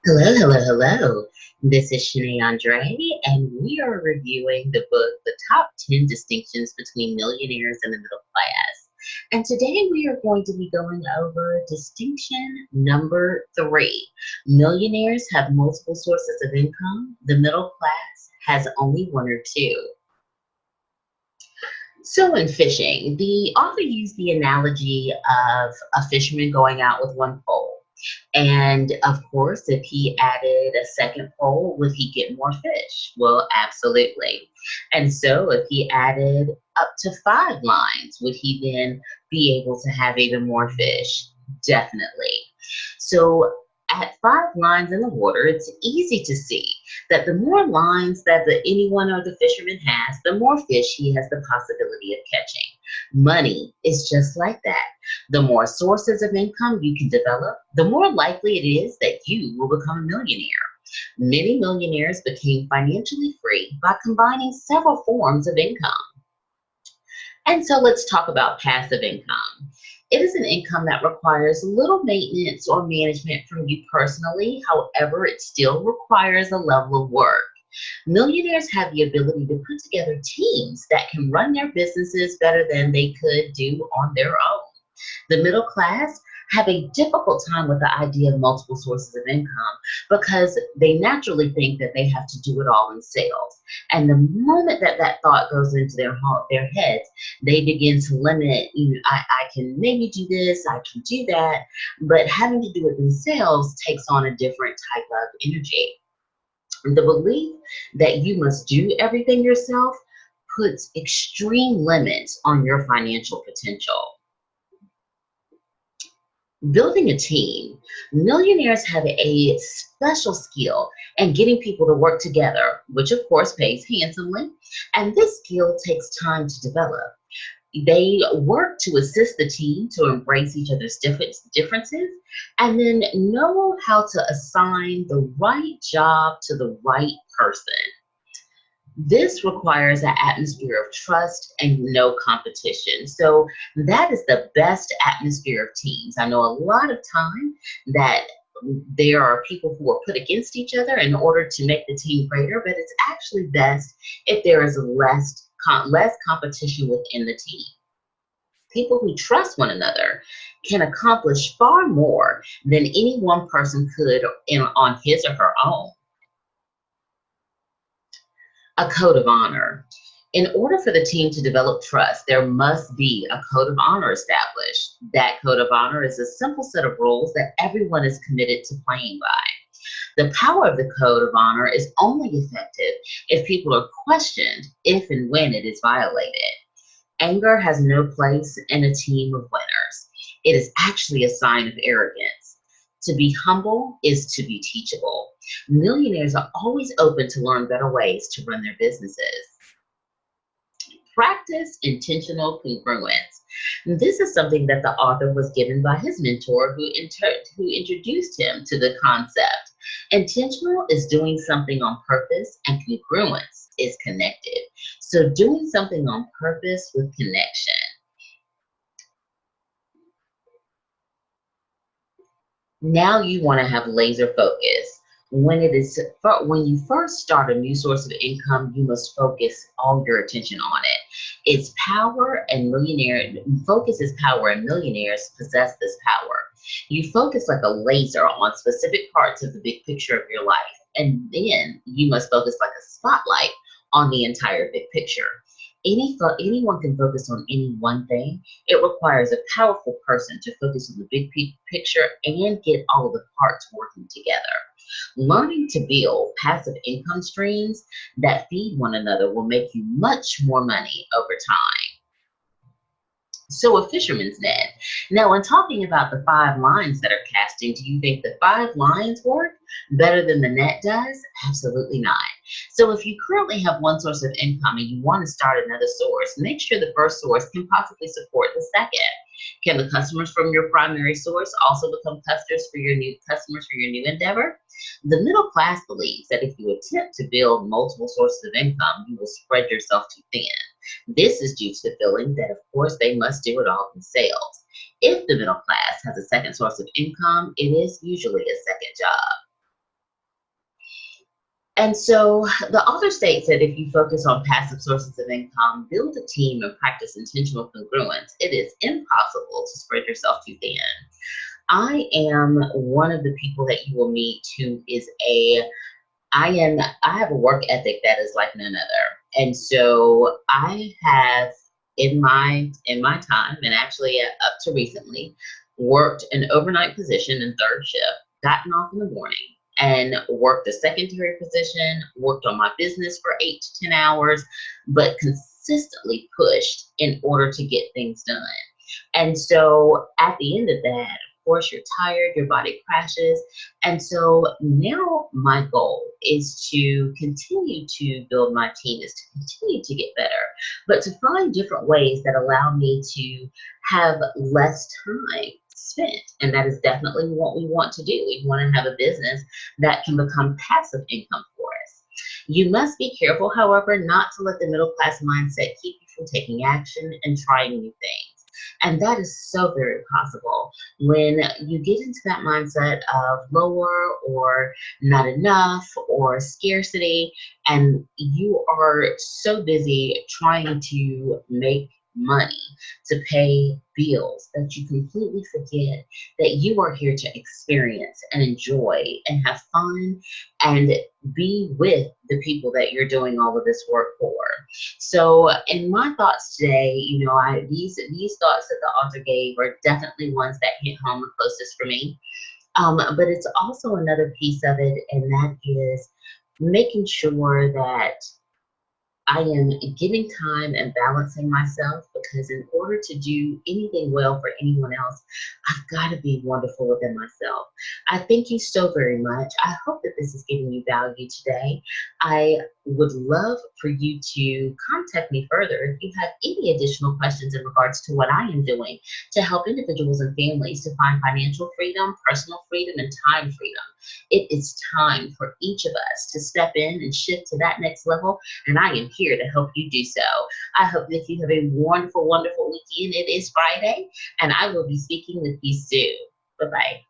Hello, hello, hello. This is Shanae Andrea, and we are reviewing the book, The Top 10 Distinctions Between Millionaires and the Middle Class. And today we are going to be going over distinction number 3. Millionaires have multiple sources of income. The middle class has only one or two. So in fishing, the author used the analogy of a fisherman going out with one pole. And of course, if he added a second pole, would he get more fish? Well, absolutely. And so if he added up to 5 lines, would he then be able to have even more fish? Definitely. So at 5 lines in the water, it's easy to see that the more lines that anyone or the fisherman has, the more fish he has the possibility of catching. Money is just like that. The more sources of income you can develop, the more likely it is that you will become a millionaire. Many millionaires became financially free by combining several forms of income. And so let's talk about passive income. It is an income that requires little maintenance or management from you personally. However, it still requires a level of work. Millionaires have the ability to put together teams that can run their businesses better than they could do on their own. The middle class have a difficult time with the idea of multiple sources of income because they naturally think that they have to do it all in sales. And the moment that that thought goes into their heads, they begin to limit, I can maybe do this, I can do that, but having to do it themselves takes on a different type of energy. The belief that you must do everything yourself puts extreme limits on your financial potential. Building a team. Millionaires have a special skill in getting people to work together, which of course pays handsomely, and this skill takes time to develop. They work to assist the team to embrace each other's differences and then know how to assign the right job to the right person. This requires an atmosphere of trust and no competition. So that is the best atmosphere of teams. I know a lot of time that there are people who are put against each other in order to make the team greater, but it's actually best if there is less competition within the team. People who trust one another can accomplish far more than any one person could on his or her own. A code of honor. In order for the team to develop trust, there must be a code of honor established. That code of honor is a simple set of rules that everyone is committed to playing by. The power of the code of honor is only effective if people are questioned if and when it is violated. Anger has no place in a team of winners. It is actually a sign of arrogance. To be humble is to be teachable. Millionaires are always open to learn better ways to run their businesses. Practice intentional congruence. This is something that the author was given by his mentor who introduced him to the concept. Intentional is doing something on purpose and congruence is connected. So doing something on purpose with connection. Now you want to have laser focus. When you first start a new source of income, you must focus all your attention on it. It's power and focus is power, and millionaires possess this power. You focus like a laser on specific parts of the big picture of your life, and then you must focus like a spotlight on the entire big picture. Anyone can focus on any one thing. It requires a powerful person to focus on the big picture and get all of the parts working together. Learning to build passive income streams that feed one another will make you much more money over time. So a fisherman's net. Now, when talking about the 5 lines that are casting, do you think the 5 lines work better than the net does? Absolutely not. So if you currently have one source of income and you want to start another source, make sure the first source can possibly support the second. Can the customers from your primary source also become customers for your new endeavor? The middle class believes that if you attempt to build multiple sources of income, you will spread yourself too thin. This is due to the feeling that, of course, they must do it all themselves. If the middle class has a second source of income, it is usually a second job. And so the author states that if you focus on passive sources of income, build a team, and practice intentional congruence, it is impossible to spread yourself too thin. I am one of the people that you will meet who is I have a work ethic that is like none other. And so I have in my time, and actually up to recently, worked an overnight position in third shift, gotten off in the morning, and worked a secondary position, worked on my business for 8 to 10 hours, but consistently pushed in order to get things done. And so at the end of that, of course, you're tired, your body crashes. And so now my goal is to continue to build my team, is to continue to get better, but to find different ways that allow me to have less time spent. And that is definitely what we want to do. We want to have a business that can become passive income for us. You must be careful, however, not to let the middle class mindset keep you from taking action and trying new things. And that is so very possible when you get into that mindset of lower or not enough or scarcity, and you are so busy trying to make money to pay bills that you completely forget that you are here to experience and enjoy and have fun and be with the people that you're doing all of this work for. So, in my thoughts today, these thoughts that the author gave are definitely ones that hit home the closest for me. But it's also another piece of it, and that is making sure that I am giving time and balancing myself, because in order to do anything well for anyone else, I've got to be wonderful within myself. I thank you so very much. I hope that this is giving you value today. I would love for you to contact me further if you have any additional questions in regards to what I am doing to help individuals and families to find financial freedom, personal freedom, and time freedom. It is time for each of us to step in and shift to that next level, and I am here to help you do so. I hope that you have a wonderful, wonderful weekend. It is Friday, and I will be speaking with you soon. Bye-bye.